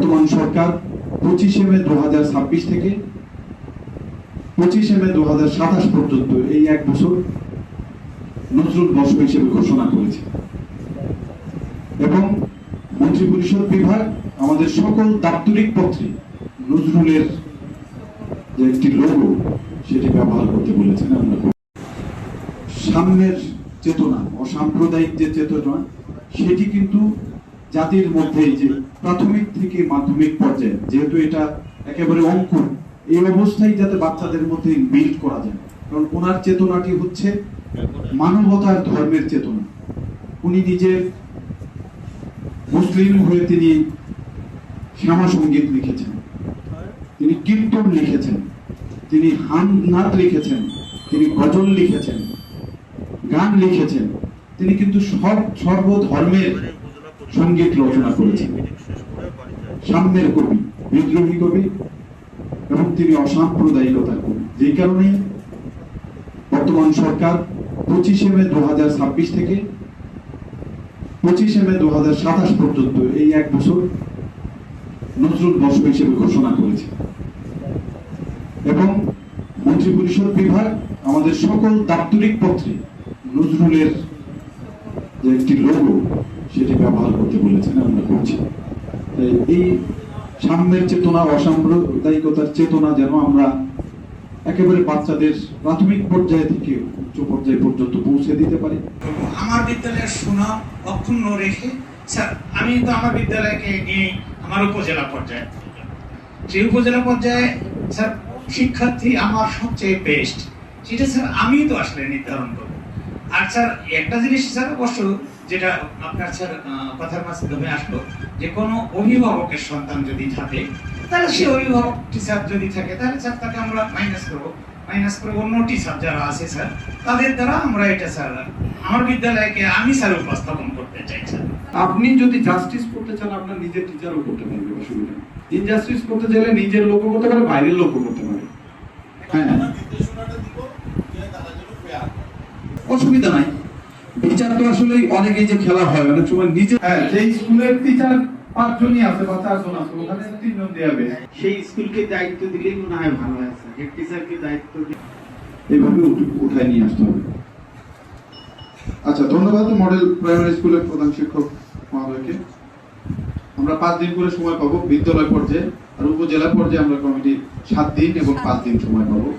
বর্তমান সরকার 25 মে 2026 থেকে 25 মে 2027 পর্যন্ত এই এক বছর নজরুল বর্ষ হিসেবে ঘোষণা করেছে এবং মন্ত্রিপরিষদ বিভাগ আমাদের সকল দাপ্তরিক পত্রে নজরুলের যে একটি লোগো সেটি ব্যবহার করতে বলেছেন। আমরা সাম্যের চেতনা, অসাম্প্রদায়িক যে চেতনা, সেটি কিন্তু জাতির মধ্যে যে প্রাথমিক থেকে মাধ্যমিক পর্যায়ে, যেহেতু এটা একেবারে অঙ্কুর, এই অবস্থায় যাতে বাচ্চাদের মধ্যে বিল্ড করা যায়। কারণ ওনার চেতনাটি হচ্ছে মানবতার ধর্মের চেতনা। উনি নিজে মুসলিম হয়ে তিনি শ্যামা সঙ্গীত লিখেছেন, তিনি কীর্তন লিখেছেন, তিনি হামনাদ লিখেছেন, তিনি গজল লিখেছেন, গান লিখেছেন। তিনি কিন্তু সর্বধর্মের সঙ্গীত রচনা করেছেন। সাম্যের কবি, বিদ্রোহী কবি এবং তিনি অসাম্প্রদায়িকতার কবি। যেই কারণে বর্তমান সরকার 25 মে 2026 থেকে 25 মে 2027 পর্যন্ত এই এক বছর নজরুল বর্ষ হিসেবে ঘোষণা করেছে এবং মন্ত্রিপরিষদ বিভাগ আমাদের সকল দাপ্তরিক পত্রে নজরুলের যে একটি লোগো সেটি ব্যবহার করতে বলেছেন। আমরা করছি এই সাম্যের চেতনা, অসাম্প্রদায়িকতার চেতনা যেন আমরা একেবারে বাচ্চাদের প্রাথমিক পর্যায় থেকে উচ্চ পর্যায় পর্যন্ত পৌঁছে দিতে পারি। আমার বিদ্যালয়ের সুনাম অক্ষুণ্ণ রেখে স্যার, আমি তো আমার বিদ্যালয়কে নিয়ে আমার উপজেলা পর্যায়ে, সেই উপজেলা পর্যায়ে স্যার শিক্ষার্থী আমার সবচেয়ে বেস্ট, সেটা স্যার আমি তো আসলে নির্ধারণ করবো। আর স্যার একটা জিনিস স্যার অবশ্য যেটা আপনার স্যার কথার মাধ্যমে আসলো, যে কোনো অভিভাবকের সন্তান যদি থাকে তাহলে সে অভিভাবক টিচার যদি থাকে তাহলে স্যার তাকে আমরা মাইনাস করে অন্য টিচার যারা আছে স্যার তাদের দ্বারা আমরা এটা স্যার আমার বিদ্যালয়কে আমি স্যার উপস্থাপন করতে চাই। স্যার আপনি যদি জাস্টিস করতে চান আপনার নিজের টিচারও করতে পারবে, অসুবিধা নেই। ইনজাস্টিস করতে চাইলে নিজের লোকও করতে পারে, বাইরের লোকও করতে পারে। হ্যাঁ, অসুবিধা নাই। টিচার তো আসলে অনেকে যে খেলা হয় অনেক সময় নিজে, হ্যাঁ, সেই স্কুলের টিচার 5 জনই আছে বা 4 জন আছে, ওখানে 3 জন দেয়া হবে। সেই স্কুলকে দায়িত্ব দিলেই মনে হয় ভালো হয় স্যার। হেড টিচারকে দায়িত্ব এইভাবে উঠায় নিয়ে আসতে হবে। আচ্ছা, ধন্যবাদ মডেল প্রাইমারি স্কুলের প্রধান শিক্ষক মহোদয়কে। আমরা 5 দিন করে সময় পাবো বিদ্যালয় পর্যায়ে, আর উপজেলা পর্যায়ে আমরা কমিটি 7 দিন এবং 5 দিন সময় পাবো।